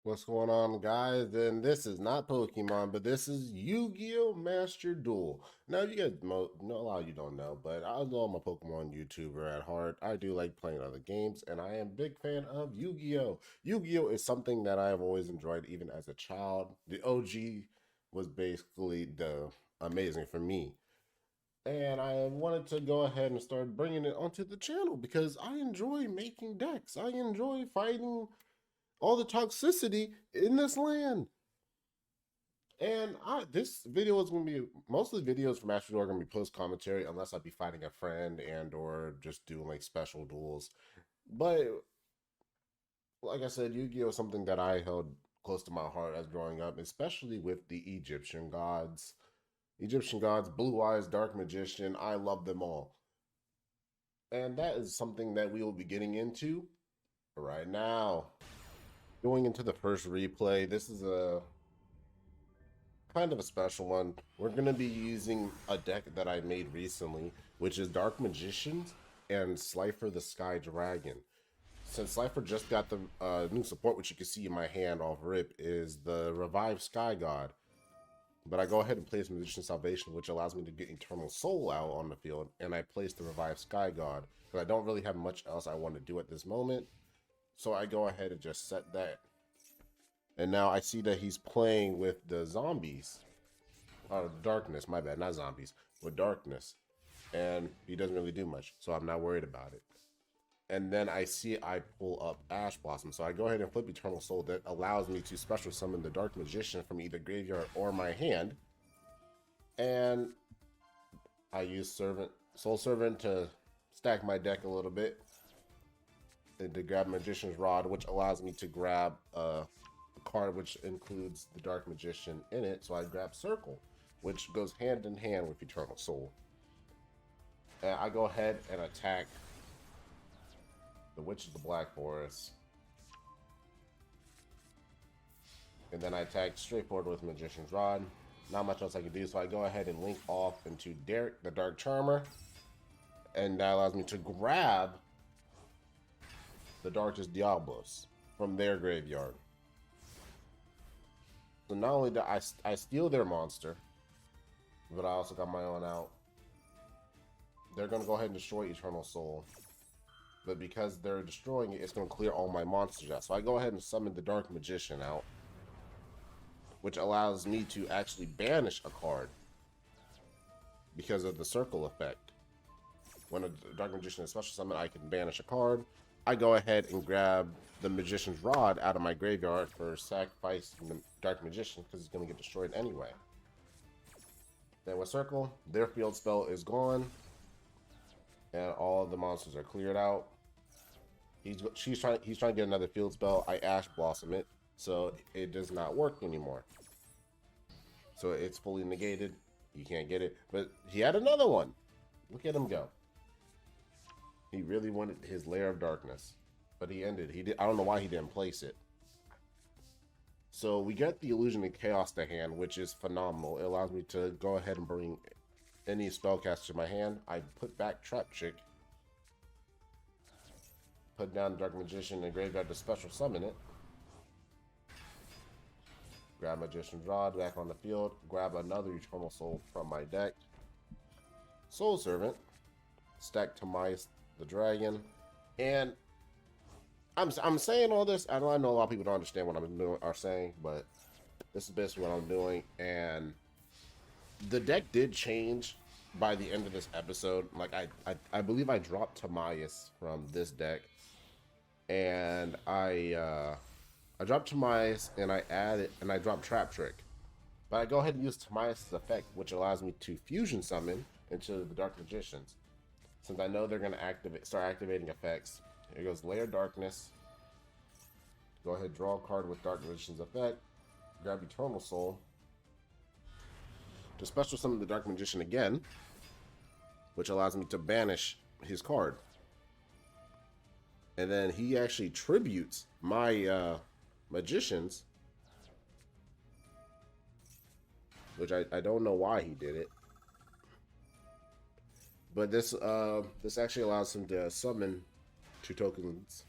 What's going on, guys? Then this is not Pokemon, but this is Yu-Gi-Oh! Master Duel. Now, you guys know a lot of you don't know, but I know I'm a Pokemon YouTuber at heart. I do like playing other games, and I am a big fan of Yu-Gi-Oh! Yu-Gi-Oh! Is something that I have always enjoyed, even as a child. The OG was basically the amazing for me. And I wanted to go ahead and start bringing it onto the channel because I enjoy making decks. I enjoy fighting all the toxicity in this land. And this video is going to be, most of the videos from Master Duel are going to be post commentary unless I be fighting a friend and or just doing like special duels. But like I said, Yu-Gi-Oh is something that I held close to my heart as growing up, especially with the Egyptian gods. Egyptian gods, Blue Eyes, Dark Magician, I love them all. And that is something that we will be getting into right now. Going into the first replay, this is a kind of a special one. We're going to be using a deck that I made recently, which is Dark Magicians and Slifer the Sky Dragon. Since Slifer just got the new support, which you can see in my hand off rip, is the Revived Sky God. But I go ahead and place Magician Salvation, which allows me to get Eternal Soul out on the field, and I place the Revived Sky God, because I don't really have much else I want to do at this moment. So I go ahead and just set that. And now I see that he's playing with the zombies. Darkness, my bad, not zombies, with darkness. And he doesn't really do much, so I'm not worried about it. And then I see I pull up Ash Blossom. So I go ahead and flip Eternal Soul. That allows me to special summon the Dark Magician from either graveyard or my hand. And I use Soul Servant to stack my deck a little bit. And to grab Magician's Rod, which allows me to grab a card which includes the Dark Magician in it. So I grab Circle, which goes hand in hand with Eternal Soul. And I go ahead and attack the Witch of the Black Forest. And then I attack straightforward with Magician's Rod. Not much else I can do, so I go ahead and link off into Derek, the Dark Charmer. And that allows me to grab the Darkest Diablos from their graveyard. So not only do I steal their monster, but I also got my own out. They're going to go ahead and destroy Eternal Soul. But because they're destroying it, it's going to clear all my monsters out. So I go ahead and summon the Dark Magician out, which allows me to actually banish a card because of the circle effect. When a Dark Magician is special summon, I can banish a card. I go ahead and grab the Magician's Rod out of my graveyard for sacrificing the Dark Magician because it's going to get destroyed anyway. Then with Circle, their field spell is gone, and all of the monsters are cleared out. He's trying to get another field spell. I Ash Blossom it, so it does not work anymore. So it's fully negated. You can't get it. But he had another one. Look at him go. He really wanted his Lair of Darkness, but he ended. I don't know why he didn't place it. So we get the Illusion of Chaos to hand, which is phenomenal. It allows me to go ahead and bring any spellcaster to my hand. I put back Trap Chick, put down Dark Magician and graveyard to special summon it. Grab Magician's Rod back on the field. Grab another Eternal Soul from my deck. Soul Servant. Stack Timaeus the Dragon. And I'm saying all this. I know a lot of people don't understand what I'm doing or saying, but this is basically what I'm doing. And the deck did change by the end of this episode. Like I believe I dropped Timaeus from this deck. And I dropped Timaeus and I dropped Trap Trick. But I go ahead and use Timaeus' effect, which allows me to fusion summon into the Dark Magicians. Since I know they're gonna start activating effects. Here goes Lair Darkness. Go ahead, draw a card with Dark Magician's effect. Grab Eternal Soul. To special summon the Dark Magician again, which allows me to banish his card. And then he actually tributes my magicians, which I don't know why he did it. But this actually allows him to summon 2 tokens.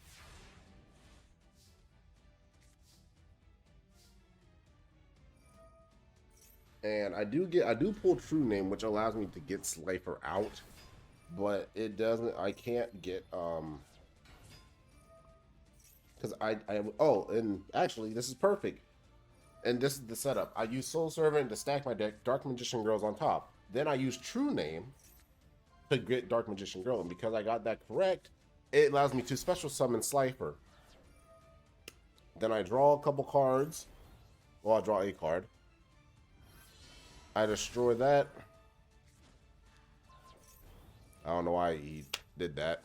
And I do pull True Name, which allows me to get Slifer out, but it doesn't. I can't get because oh, and actually this is perfect. And this is the setup. I use Soul Servant to stack my deck. Dark Magician Girl's on top. Then I use True Name to get Dark Magician Girl, and because I got that correct, it allows me to special summon Slifer. Then I draw a couple cards. Well, I draw a card. I destroy that. I don't know why he did that.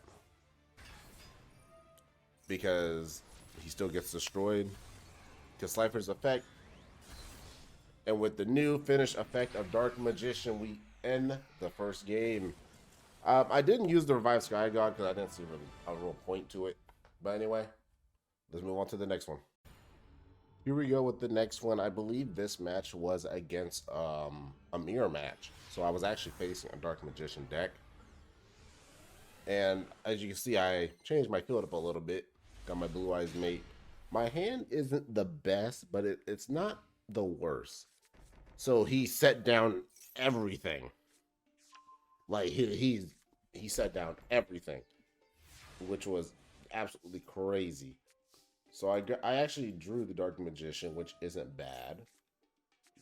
Because he still gets destroyed. Because Slifer's effect. And with the new finish effect of Dark Magician, we end the first game. I didn't use the Revive Sky God because I didn't see really a real point to it. But anyway, let's move on to the next one. Here we go with the next one. I believe this match was against a mirror match. So I was actually facing a Dark Magician deck. And as you can see, I changed my field up a little bit. Got my Blue Eyes Mate. My hand isn't the best, but it's not the worst. So he set down everything. Like he set down everything, which was absolutely crazy. So I actually drew the Dark Magician, which isn't bad.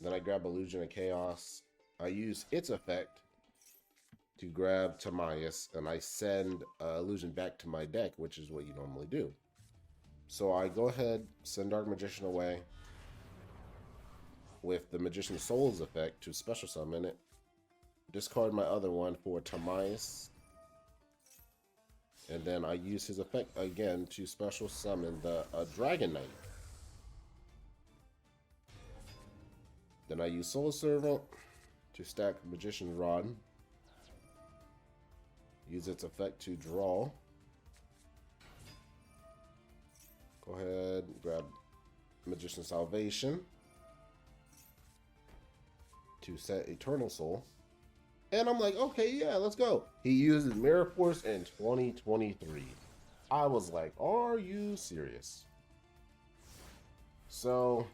Then I grab Illusion of Chaos. I use its effect to grab Timaeus, and I send Illusion back to my deck, which is what you normally do. So I go ahead, send Dark Magician away with the Magician's Soul's effect to special summon it. Discard my other one for Timaeus. And then I use his effect again to special summon the Dragon Knight. Then I use Soul Servant to stack Magician's Rod. Use its effect to draw. Go ahead, grab Magician's Salvation to set Eternal Soul. And I'm like, okay, yeah, let's go. He uses Mirror Force in 2023. I was like, are you serious? So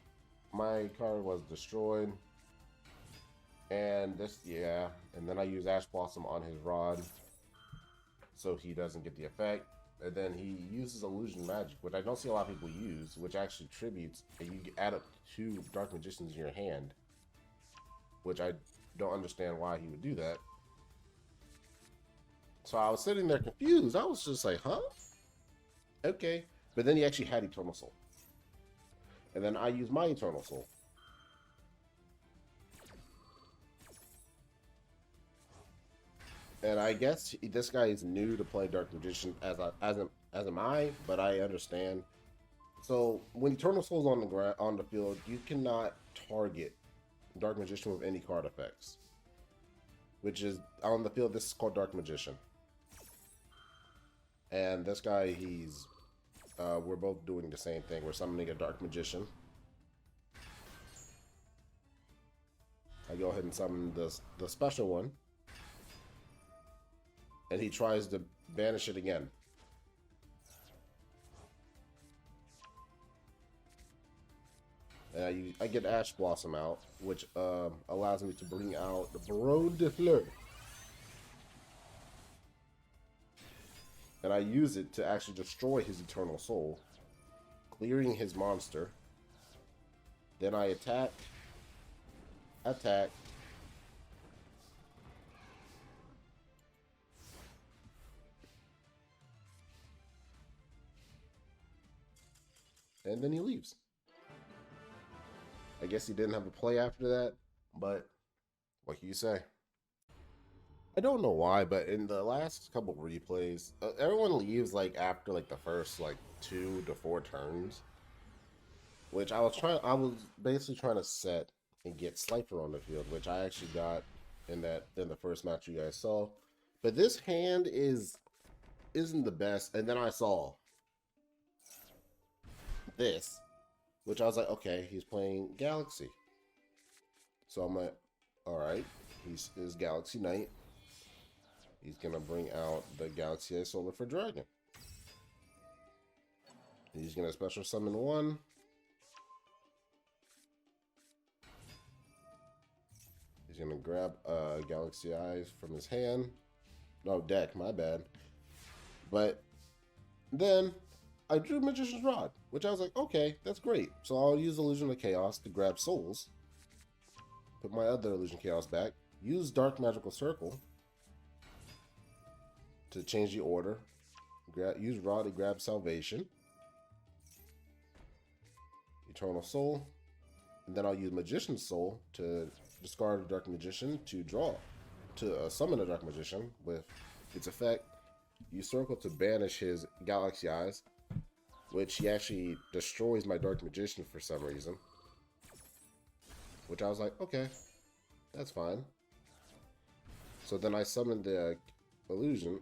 my card was destroyed. And this, yeah. And then I use Ash Blossom on his rod, so he doesn't get the effect. And then he uses Illusion Magic, which I don't see a lot of people use, which actually tributes, and you add up 2 Dark Magicians in your hand, which I don't understand why he would do that. So I was sitting there confused. I was just like, huh? Okay. But then he actually had Eternal Soul. And then I used my Eternal Soul. And I guess this guy is new to play Dark Magician, as am I, but I understand. So when Eternal Soul's on the field, you cannot target Dark Magician with any card effects. Which is on the field, this is called Dark Magician. And this guy, he's we're both doing the same thing. We're summoning a Dark Magician. I go ahead and summon the special one. And he tries to banish it again. And I get Ash Blossom out, which allows me to bring out the Baron de Fleur. And I use it to actually destroy his Eternal Soul, clearing his monster. Then I attack, and then he leaves. I guess he didn't have a play after that, but what can you say? I don't know why, but in the last couple replays, everyone leaves like after like the first like 2 to 4 turns, which I was basically trying to set and get Slifer on the field, which I actually got in the first match you guys saw. But this hand isn't the best, and then I saw this, which I was like, okay, he's playing Galaxy. So I'm like, all right, he's Galaxy Knight. He's gonna bring out the Galaxy Solar for Dragon. He's gonna special summon 1. He's gonna grab Galaxy Eyes from his hand. No, deck, my bad. But then I drew Magician's Rod, which I was like, okay, that's great. So I'll use Illusion of Chaos to grab souls. Put my other Illusion of Chaos back. Use Dark Magical Circle to change the order. Use Rod to grab Salvation. Eternal Soul. And then I'll use Magician's Soul to discard a Dark Magician to draw. To summon a Dark Magician with its effect. Use Circle to banish his Galaxy Eyes, which he actually destroys my Dark Magician for some reason. Which I was like, okay, that's fine. So then I summoned the Illusion,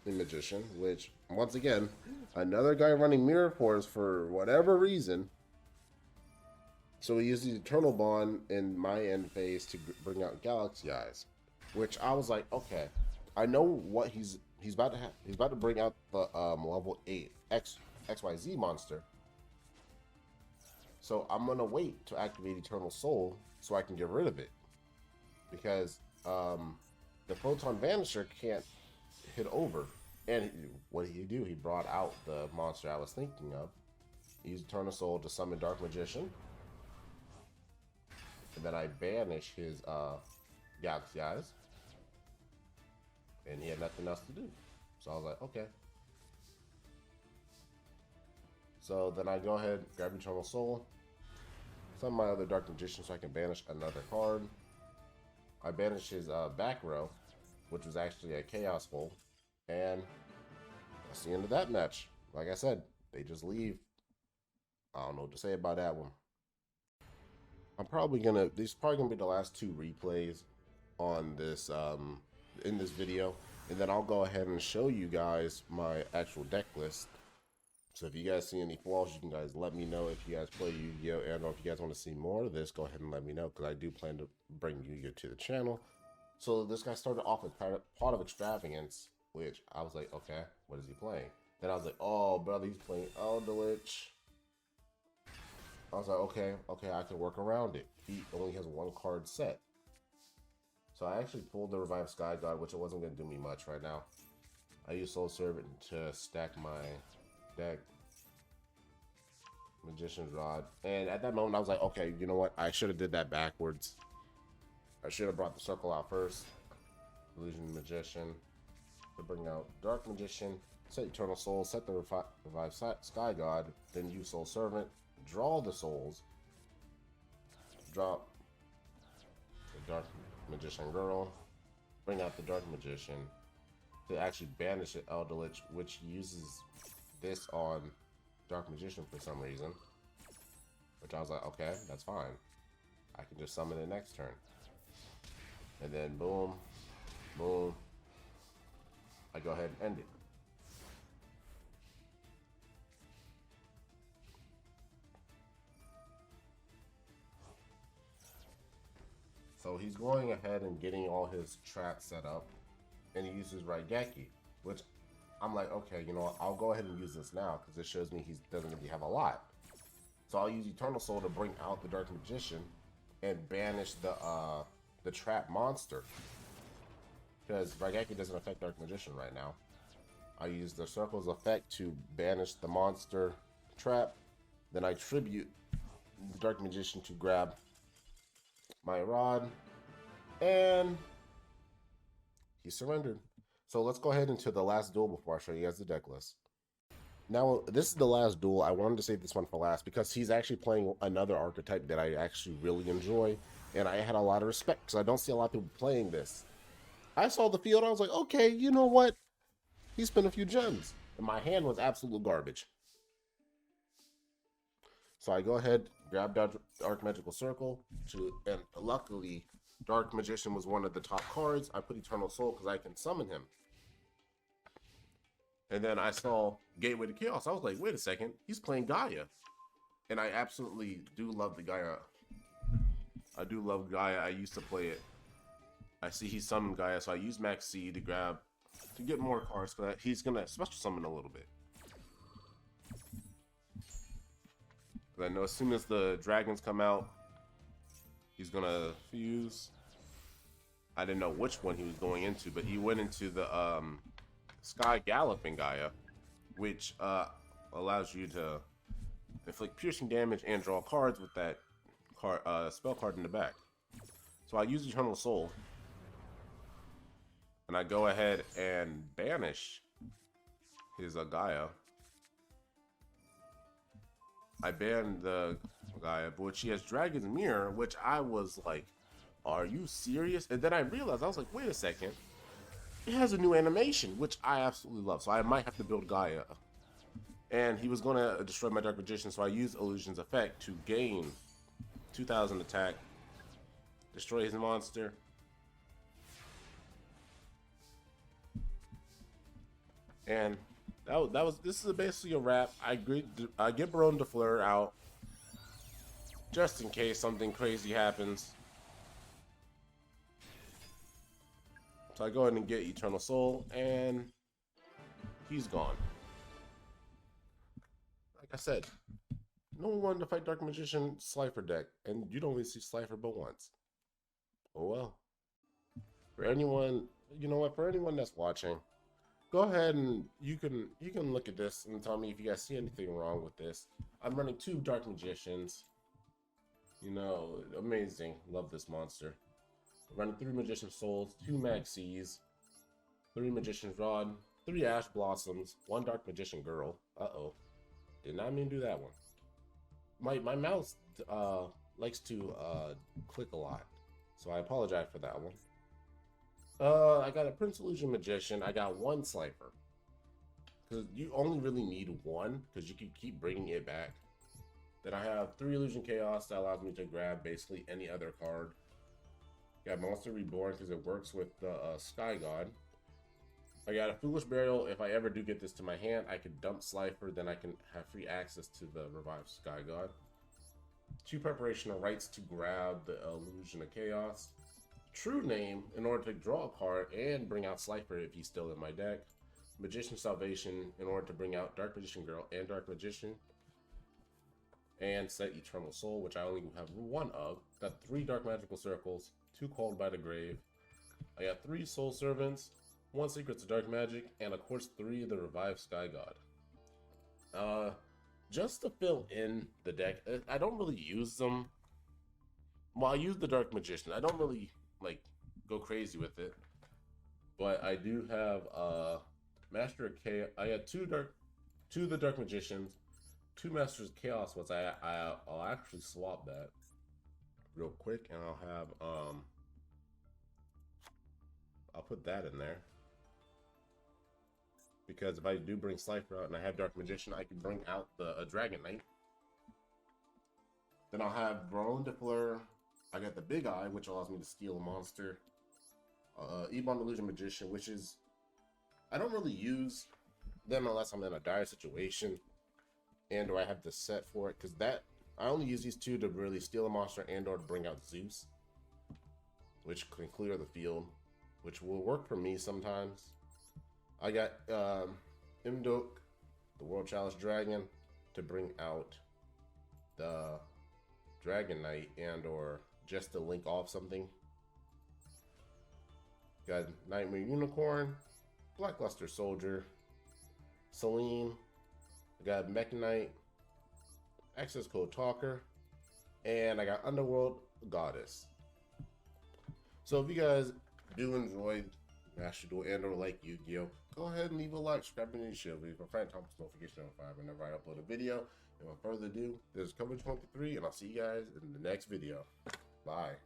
the Magician, which, once again, another guy running Mirror Force for whatever reason. So we used the Eternal Bond in my end phase to bring out Galaxy Eyes, which I was like, okay, I know what he's about to have. He's about to bring out the level 8 XYZ monster. So I'm gonna wait to activate Eternal Soul so I can get rid of it, because the Photon Vanisher can't hit over. And what did he do? He brought out the monster I was thinking of. He used Eternal Soul to summon Dark Magician. And then I banish his Galaxy Eyes. And he had nothing else to do. So I was like, okay. So then I go ahead, grab Eternal Soul. Summon my other Dark Magician so I can banish another card. I banish his back row, which was actually a Chaos Hole. And that's the end of that match. Like I said, they just leave. I don't know what to say about that one. I'm probably gonna, these are probably gonna be the last 2 replays on this in this video, and then I'll go ahead and show you guys my actual deck list. So if you guys see any flaws, you can guys let me know. If you guys play Yu-Gi-Oh! And or if you guys want to see more of this, go ahead and let me know, because I do plan to bring Yu-Gi-Oh! To the channel. So this guy started off with Pot of Extravagance, which I was like, okay, what is he playing? Then I was like, oh brother, he's playing Eldritch. I was like, okay, I can work around it. He only has 1 card set. So I actually pulled the Revived Sky God, which it wasn't going to do me much right now. I used Soul Servant to stack my deck. Magician's Rod. And at that moment, I was like, okay, you know what? I should have did that backwards. I should have brought the circle out first. Illusion Magician. To bring out Dark Magician. Set Eternal Soul. Set the Revived Sky God. Then use Soul Servant. Draw the souls. Drop the Dark Magician Girl. Bring out the Dark Magician to actually banish it Eldritch, which uses this on Dark Magician for some reason. Which I was like, okay, that's fine. I can just summon it next turn. And then boom, boom. I go ahead and end it. So he's going ahead and getting all his traps set up, and he uses Raigeki, which I'm like, okay, you know what, I'll go ahead and use this now because it shows me he doesn't really have a lot. So I'll use Eternal Soul to bring out the Dark Magician and banish the trap monster, because Raigeki doesn't affect Dark Magician right now. I use the Circle's effect to banish the monster trap. Then I tribute the Dark Magician to grab my rod, and he surrendered. So let's go ahead into the last duel before I show you guys the deck list. Now, this is the last duel. I wanted to save this one for last because he's actually playing another archetype that I actually really enjoy, and I had a lot of respect because I don't see a lot of people playing this. I saw the field, I was like, okay, you know what? He spent a few gems, and my hand was absolute garbage. So I go ahead, grab Dark Magical Circle, and luckily, Dark Magician was one of the top cards. I put Eternal Soul because I can summon him. And then I saw Gateway to Chaos. I was like, wait a second, he's playing Gaia. And I absolutely do love the Gaia. I do love Gaia. I used to play it. I see he summoned Gaia, so I use Max C to get more cards, because he's going to special summon a little bit. I know as soon as the dragons come out, He's gonna fuse. I didn't know which one he was going into, but he went into the Sky Galloping Gaia, which allows you to inflict piercing damage and draw cards with that card, spell card in the back. So I use Eternal Soul, and I go ahead and banish his Gaia. I banned the Gaia, but she has Dragon's Mirror, which I was like, are you serious? And then I realized, I was like, wait a second. It has a new animation, which I absolutely love. So I might have to build Gaia. And he was going to destroy my Dark Magician, so I used Illusion's Effect to gain 2,000 attack, destroy his monster. And this is basically a wrap. I get Baron de Fleur out just in case something crazy happens. So I go ahead and get Eternal Soul, and he's gone. Like I said, no one wanted to fight Dark Magician Slifer deck, and you'd only see Slifer but once. Oh well. For anyone, you know what? For anyone that's watching, go ahead and you can look at this and tell me if you guys see anything wrong with this. I'm running 2 Dark Magicians. You know, amazing. Love this monster. I'm running 3 Magician Souls, 2 Maxis, 3 Magician's Rod, 3 Ash Blossoms, 1 Dark Magician Girl. Uh-oh. Did not mean to do that one. My mouse likes to click a lot, so I apologize for that one. I got a Prince Illusion Magician. I got 1 Slifer. Because you only really need 1, because you can keep bringing it back. Then I have 3 Illusion Chaos that allows me to grab basically any other card. Got Monster Reborn because it works with the Sky God. I got a Foolish Burial. If I ever do get this to my hand, I can dump Slifer, then I can have free access to the Revived Sky God. 2 Preparational Rites to grab the Illusion of Chaos. True Name in order to draw a card and bring out Slifer if he's still in my deck. Magician Salvation in order to bring out Dark Magician Girl and Dark Magician. And set Eternal Soul, which I only have 1 of. Got 3 Dark Magical Circles, 2 Called by the Grave. I got 3 Soul Servants, 1 Secrets of Dark Magic, and of course 3 of the Revived Sky God. Just to fill in the deck, I don't really use them. Well, I use the Dark Magician. I don't really like go crazy with it, but I do have Master of Chaos. I got 2 of the Dark Magicians, 2 Masters of Chaos ones. I'll actually swap that real quick, and I'll have I'll put that in there, because if I do bring Slifer out and I have Dark Magician, I can bring out the Dragon Knight. Then I'll have Baron de Fleur. I got the Big Eye, which allows me to steal a monster. Ebon Illusion Magician, which is, I don't really use them unless I'm in a dire situation and or I have the set for it, because that I only use these 2 to really steal a monster and or to bring out Zeus, which can clear the field, which will work for me sometimes. I got Imdok, the World Chalice Dragon, to bring out the Dragon Knight and or just to link off something. Got Nightmare Unicorn, Blackluster Soldier, Celine. I got Mech Knight, Access Code Talker, and I got Underworld Goddess. So if you guys do enjoy Master Duel and or like Yu-Gi-Oh, go ahead and leave a like, subscribe, and share. Leave a friend, Thomas notification notified whenever I upload a video. And without further ado, this is Coverage 23, and I'll see you guys in the next video. Bye.